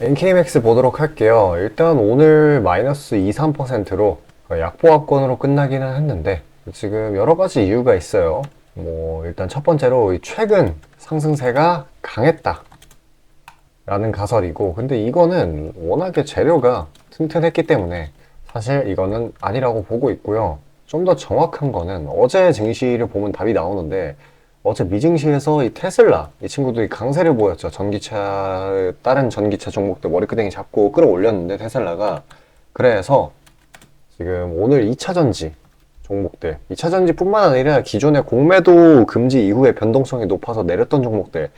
NKMX 보도록 할게요. 일단 오늘 마이너스 2, 3%로 약보합권으로 끝나기는 했는데 지금 여러 가지 이유가 있어요. 일단 첫 번째로 최근 상승세가 강했다 라는 가설이고, 근데 이거는 워낙에 재료가 튼튼했기 때문에 사실 이거는 아니라고 보고 있고요. 좀 더 정확한 거는 어제 증시를 보면 답이 나오는데, 어제 미증시에서 이 테슬라, 이 친구들이 강세를 보였죠. 다른 전기차 종목들 머리끄댕이 잡고 끌어올렸는데 테슬라가. 그래서 지금 오늘 2차전지 종목들, 2차전지뿐만 아니라 기존의 공매도 금지 이후에 변동성이 높아서 내렸던 종목들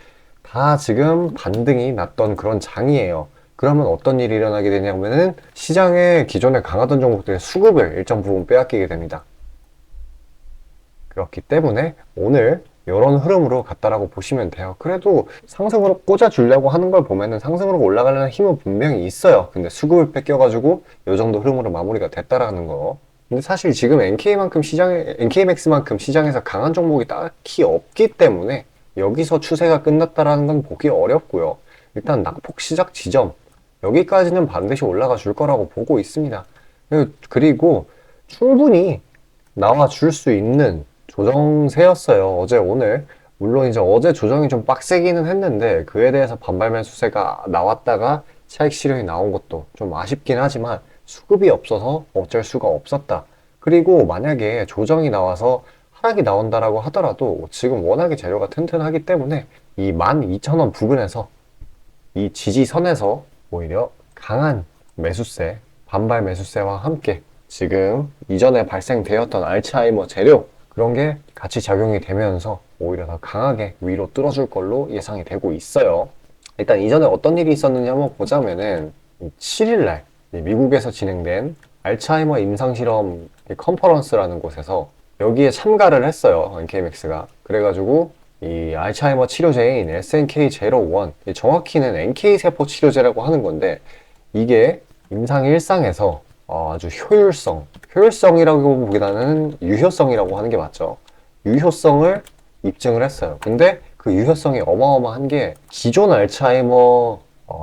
다 지금 반등이 났던 그런 장이에요. 그러면 어떤 일이 일어나게 되냐면은 시장에 기존에 강하던 종목들의 수급을 일정 부분 빼앗기게 됩니다. 그렇기 때문에 오늘 이런 흐름으로 갔다라고 보시면 돼요. 그래도 상승으로 꽂아주려고 하는 걸 보면은 상승으로 올라가려는 힘은 분명히 있어요. 근데 수급을 뺏겨가지고 이 정도 흐름으로 마무리가 됐다라는 거. 근데 사실 지금 NKMX만큼 시장에서 강한 종목이 딱히 없기 때문에 여기서 추세가 끝났다라는 건 보기 어렵고요. 일단 낙폭 시작 지점 여기까지는 반드시 올라가 줄 거라고 보고 있습니다. 그리고 충분히 나와 줄 수 있는 조정세였어요. 어제 오늘 물론 이제 어제 조정이 좀 빡세기는 했는데 그에 대해서 반발 매수세가 나왔다가 차익 실현이 나온 것도 좀 아쉽긴 하지만 수급이 없어서 어쩔 수가 없었다. 그리고 만약에 조정이 나와서 하락이 나온다라고 하더라도 지금 워낙에 재료가 튼튼하기 때문에 이 12,000원 부근에서 이 지지선에서 오히려 강한 매수세, 반발 매수세와 함께 지금 이전에 발생되었던 알츠하이머 재료 그런 게 같이 작용이 되면서 오히려 더 강하게 위로 뚫어줄 걸로 예상이 되고 있어요. 일단 이전에 어떤 일이 있었느냐 한번 보자면은 7일날 미국에서 진행된 알츠하이머 임상실험 컨퍼런스라는 곳에서 여기에 참가를 했어요. NKMX가. 그래가지고 이 알츠하이머 치료제인 SNK-01, 정확히는 NK세포 치료제라고 하는 건데 이게 임상 1상에서 아주 효율성이라고 보기보다는 유효성이라고 하는 게 맞죠. 유효성을 입증을 했어요. 근데 그 유효성이 어마어마한 게 기존 알츠하이머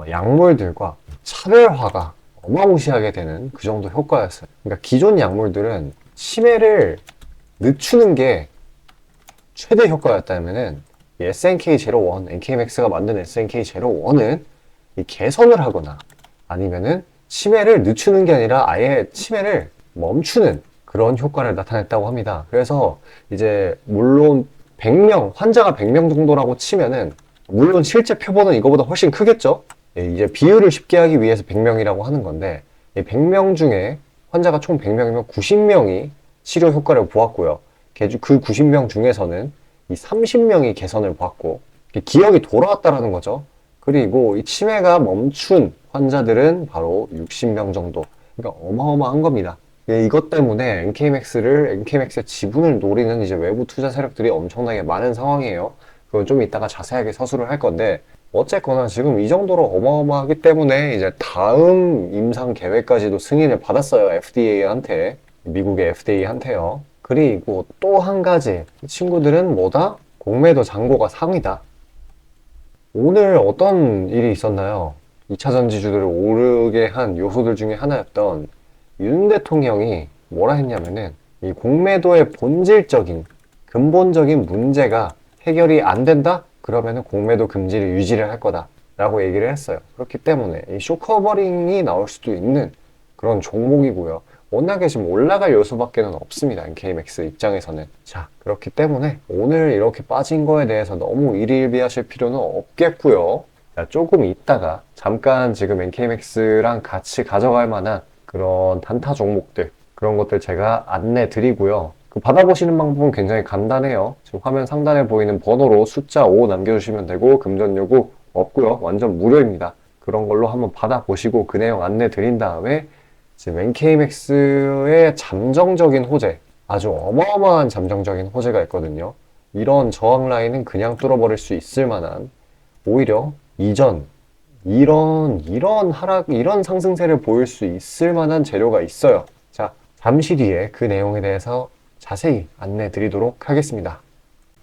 약물들과 차별화가 어마무시하게 되는 그 정도 효과였어요. 그러니까 기존 약물들은 치매를 늦추는 게 최대 효과였다면은 이 SNK-01, NKMX가 만든 SNK-01은 이 개선을 하거나 아니면은 치매를 늦추는 게 아니라 아예 치매를 멈추는 그런 효과를 나타냈다고 합니다. 그래서 이제 물론 환자가 100명 정도라고 치면은 물론 실제 표본은 이거보다 훨씬 크겠죠? 이제 비율을 쉽게 하기 위해서 100명이라고 하는 건데 이 100명 중에 환자가 총 100명이면 90명이 치료 효과를 보았고요. 그 90명 중에서는 이 30명이 개선을 받고 기억이 돌아왔다라는 거죠. 그리고 이 치매가 멈춘 환자들은 바로 60명 정도. 그러니까 어마어마한 겁니다. 이것 때문에 NKMX의 지분을 노리는 이제 외부 투자 세력들이 엄청나게 많은 상황이에요. 그건 좀 이따가 자세하게 서술을 할 건데, 어쨌거나 지금 이 정도로 어마어마하기 때문에 이제 다음 임상 계획까지도 승인을 받았어요. FDA한테. 미국의 FDA한테요. 그리고 또 한 가지, 이 친구들은 뭐다? 공매도 잔고가 상위다. 오늘 어떤 일이 있었나요? 2차 전지주들을 오르게 한 요소들 중에 하나였던 윤 대통령이 뭐라 했냐면은 이 공매도의 본질적인 근본적인 문제가 해결이 안 된다? 그러면은 공매도 금지를 유지를 할 거다 라고 얘기를 했어요. 그렇기 때문에 이 쇼커버링이 나올 수도 있는 그런 종목이고요. 워낙에 지금 올라갈 요소밖에는 없습니다. NKMX 입장에서는. 자, 그렇기 때문에 오늘 이렇게 빠진 거에 대해서 너무 일희일비하실 필요는 없겠고요. 자, 조금 있다가 잠깐 지금 NKMX랑 같이 가져갈 만한 그런 단타 종목들, 그런 것들 제가 안내 드리고요. 그 받아보시는 방법은 굉장히 간단해요. 지금 화면 상단에 보이는 번호로 숫자 5 남겨주시면 되고 금전 요구 없고요. 완전 무료입니다. 그런 걸로 한번 받아보시고 그 내용 안내 드린 다음에 지금 NKMX의 잠정적인 호재, 아주 어마어마한 잠정적인 호재가 있거든요. 이런 저항 라인은 그냥 뚫어버릴 수 있을 만한, 오히려 이런 상승세를 보일 수 있을 만한 재료가 있어요. 자, 잠시 뒤에 그 내용에 대해서 자세히 안내 드리도록 하겠습니다.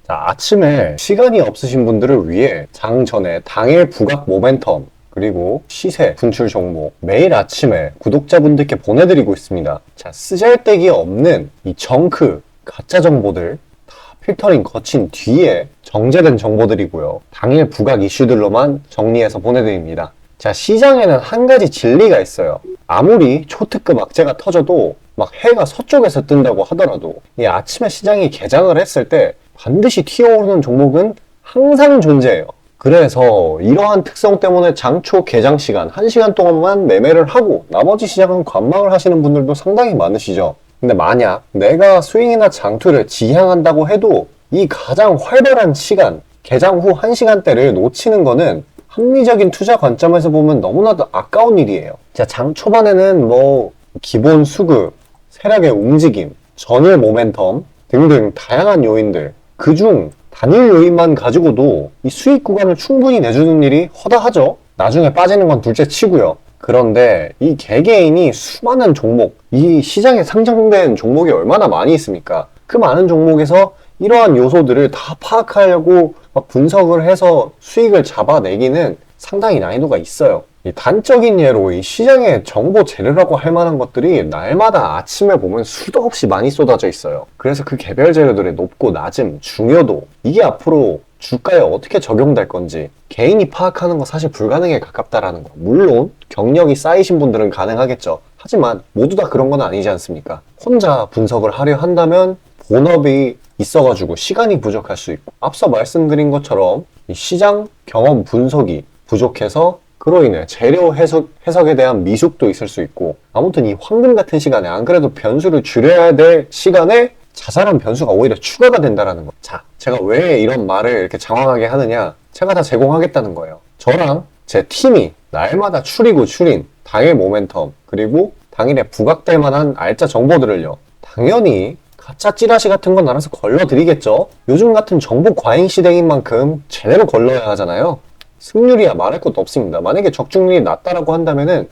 자, 아침에 시간이 없으신 분들을 위해 장 전에 당일 부각 모멘텀 그리고 시세, 분출 종목 매일 아침에 구독자분들께 보내드리고 있습니다. 자, 쓰잘데기 없는 이 정크, 가짜 정보들 다 필터링 거친 뒤에 정제된 정보들이고요. 당일 부각 이슈들로만 정리해서 보내드립니다. 자, 시장에는 한 가지 진리가 있어요. 아무리 초특급 악재가 터져도 막 해가 서쪽에서 뜬다고 하더라도 이 아침에 시장이 개장을 했을 때 반드시 튀어오르는 종목은 항상 존재해요. 그래서 이러한 특성 때문에 장초 개장 시간 1시간 동안만 매매를 하고 나머지 시장은 관망을 하시는 분들도 상당히 많으시죠. 근데 만약 내가 스윙이나 장투를 지향한다고 해도 이 가장 활발한 시간, 개장 후 1시간대를 놓치는 거는 합리적인 투자 관점에서 보면 너무나도 아까운 일이에요. 자, 장 초반에는 뭐 기본 수급, 세력의 움직임, 전일 모멘텀 등등 다양한 요인들, 그중 단일 요인만 가지고도 이 수익 구간을 충분히 내주는 일이 허다하죠. 나중에 빠지는 건 둘째 치고요. 그런데 이 개개인이 수많은 종목, 이 시장에 상장된 종목이 얼마나 많이 있습니까? 그 많은 종목에서 이러한 요소들을 다 파악하려고 막 분석을 해서 수익을 잡아내기는 상당히 난이도가 있어요. 이 단적인 예로 이 시장의 정보 재료라고 할 만한 것들이 날마다 아침에 보면 수도 없이 많이 쏟아져 있어요. 그래서 그 개별 재료들의 높고 낮음, 중요도, 이게 앞으로 주가에 어떻게 적용될 건지 개인이 파악하는 거 사실 불가능에 가깝다라는 거. 물론 경력이 쌓이신 분들은 가능하겠죠. 하지만 모두 다 그런 건 아니지 않습니까? 혼자 분석을 하려 한다면 본업이 있어가지고 시간이 부족할 수 있고, 앞서 말씀드린 것처럼 이 시장 경험 분석이 부족해서 그로 인해 재료 해석에 대한 미숙도 있을 수 있고, 아무튼 이 황금 같은 시간에 안 그래도 변수를 줄여야 될 시간에 자잘한 변수가 오히려 추가가 된다는 거. 자, 제가 왜 이런 말을 이렇게 장황하게 하느냐? 제가 다 제공하겠다는 거예요. 저랑 제 팀이 날마다 추리고 추린 당일 모멘텀, 그리고 당일에 부각될 만한 알짜 정보들을요, 당연히 가짜 찌라시 같은 건 알아서 걸러드리겠죠. 요즘 같은 정보 과잉 시대인 만큼 제대로 걸러야 하잖아요. 승률이야 말할 것도 없습니다. 만약에 적중률이 낮다라고 한다면은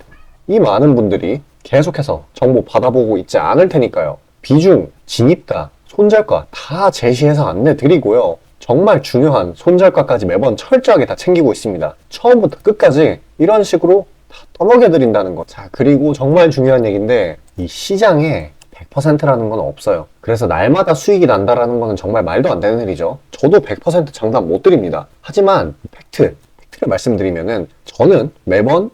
이 많은 분들이 계속해서 정보 받아보고 있지 않을 테니까요. 비중, 진입가, 손절가 다 제시해서 안내드리고요. 정말 중요한 손절가까지 매번 철저하게 다 챙기고 있습니다. 처음부터 끝까지 이런 식으로 다 떠먹여드린다는 거. 자, 그리고 정말 중요한 얘기인데, 이 시장에 100%라는 건 없어요. 그래서 날마다 수익이 난다라는 거는 정말 말도 안 되는 일이죠. 저도 100% 장담 못 드립니다. 하지만 팩트를 말씀드리면은 저는 매번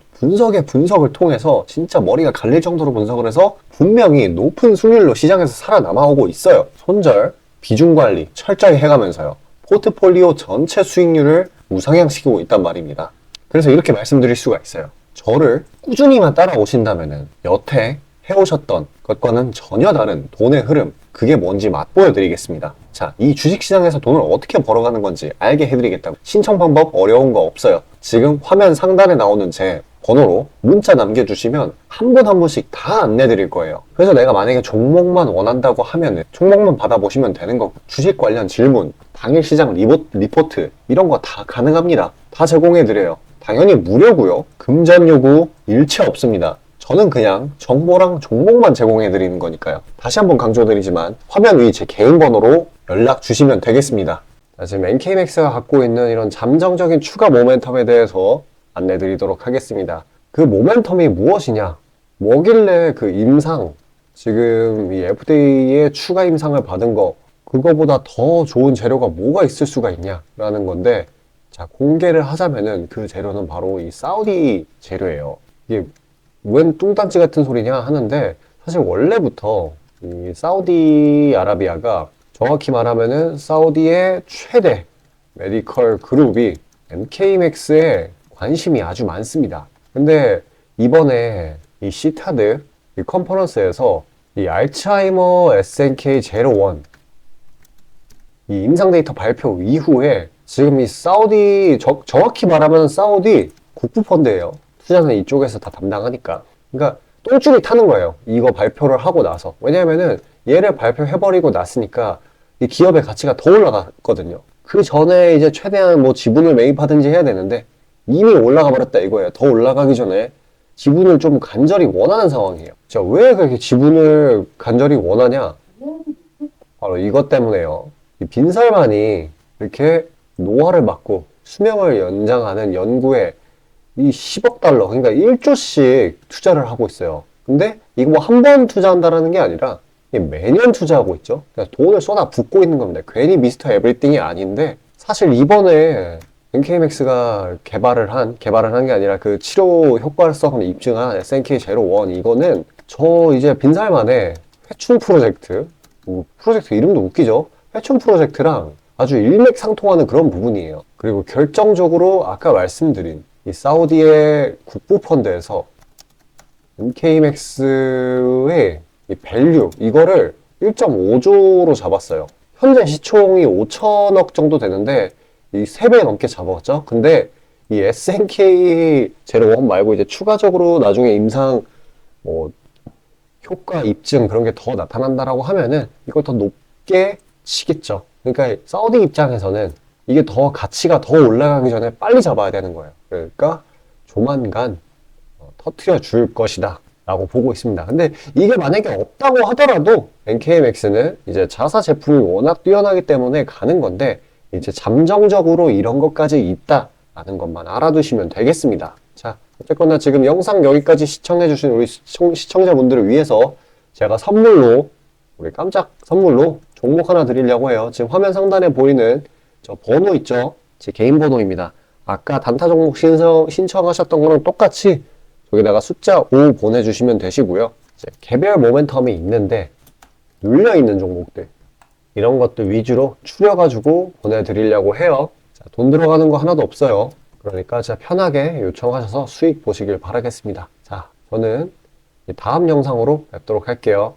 분석을 통해서 진짜 머리가 갈릴 정도로 분석을 해서 분명히 높은 수익률로 시장에서 살아남아오고 있어요. 손절, 비중 관리 철저히 해가면서요. 포트폴리오 전체 수익률을 우상향시키고 있단 말입니다. 그래서 이렇게 말씀드릴 수가 있어요. 저를 꾸준히만 따라오신다면은 여태 해오셨던 것과는 전혀 다른 돈의 흐름, 그게 뭔지 맛보여 드리겠습니다. 자, 이 주식시장에서 돈을 어떻게 벌어가는 건지 알게 해드리겠다고. 신청 방법 어려운 거 없어요. 지금 화면 상단에 나오는 제 번호로 문자 남겨주시면 한 분 한 분씩 다 안내드릴 거예요. 그래서 내가 만약에 종목만 원한다고 하면 종목만 받아보시면 되는 거고, 주식 관련 질문, 당일 시장 리포트 이런 거 다 가능합니다. 다 제공해드려요. 당연히 무료고요. 금전 요구 일체 없습니다. 저는 그냥 정보랑 종목만 제공해드리는 거니까요. 다시 한번 강조드리지만 화면 위 제 개인 번호로 연락 주시면 되겠습니다. 자, 지금 NK맥스가 갖고 있는 이런 잠정적인 추가 모멘텀에 대해서 안내드리도록 하겠습니다. 그 모멘텀이 무엇이냐? 뭐길래 그 임상, 지금 이 FDA의 추가 임상을 받은 거, 그거보다 더 좋은 재료가 뭐가 있을 수가 있냐라는 건데, 자, 공개를 하자면은 그 재료는 바로 이 사우디 재료예요. 이게 웬 뚱딴지 같은 소리냐 하는데, 사실 원래부터 이 사우디아라비아가 정확히 말하면은 사우디의 최대 메디컬 그룹이 NK맥스에 관심이 아주 많습니다. 근데 이번에 이 시타드 이 컨퍼런스에서 이 알츠하이머 SNK01 이 임상 데이터 발표 이후에 지금 이 사우디, 정확히 말하면 사우디 국부펀드예요. 투자는 이쪽에서 다 담당하니까. 그러니까 똥줄이 타는 거예요. 이거 발표를 하고 나서. 왜냐면은 얘를 발표해버리고 났으니까 이 기업의 가치가 더 올라갔거든요. 그 전에 이제 최대한 뭐 지분을 매입하든지 해야 되는데 이미 올라가 버렸다 이거예요. 더 올라가기 전에 지분을 좀 간절히 원하는 상황이에요. 자, 왜 그렇게 지분을 간절히 원하냐? 바로 이것 때문에요. 이 빈살만이 이렇게 노화를 막고 수명을 연장하는 연구에 이 10억 달러, 그러니까 1조씩 투자를 하고 있어요. 근데 이거 뭐 한 번 투자한다라는 게 아니라 이게 매년 투자하고 있죠. 그러니까 돈을 쏟아 붓고 있는 겁니다. 괜히 미스터 에브리띵이 아닌데, 사실 이번에 NK맥스가 개발을 한 게 아니라 그 치료 효과성을 입증한 SNK-01, 이거는 저 이제 빈살만에 회충 프로젝트, 프로젝트 이름도 웃기죠? 회충 프로젝트랑 아주 일맥상통하는 그런 부분이에요. 그리고 결정적으로 아까 말씀드린 이 사우디의 국부 펀드에서 NK맥스의 이 밸류, 이거를 1.5조로 잡았어요. 현재 시총이 5천억 정도 되는데 이 3배 넘게 잡았죠. 근데 이 SNK-01 말고 이제 추가적으로 나중에 임상 뭐 효과 입증 그런 게 더 나타난다라고 하면은 이걸 더 높게 치겠죠. 그러니까 사우디 입장에서는 이게 더 가치가 더 올라가기 전에 빨리 잡아야 되는 거예요. 그러니까 조만간 터트려 줄 것이다 라고 보고 있습니다. 근데 이게 만약에 없다고 하더라도 NK맥스는 이제 자사 제품이 워낙 뛰어나기 때문에 가는 건데, 이제 잠정적으로 이런 것까지 있다라는 것만 알아두시면 되겠습니다. 자, 어쨌거나 지금 영상 여기까지 시청해주신 우리 시청자분들을 위해서 제가 선물로, 우리 깜짝 선물로 종목 하나 드리려고 해요. 지금 화면 상단에 보이는 저 번호 있죠? 제 개인 번호입니다. 아까 단타 종목 신청하셨던 거랑 똑같이 여기다가 숫자 5 보내주시면 되시고요. 이제 개별 모멘텀이 있는데 눌려있는 종목들, 이런 것들 위주로 추려가지고 보내드리려고 해요. 자, 돈 들어가는 거 하나도 없어요. 그러니까 진짜 편하게 요청하셔서 수익 보시길 바라겠습니다. 자, 저는 다음 영상으로 뵙도록 할게요.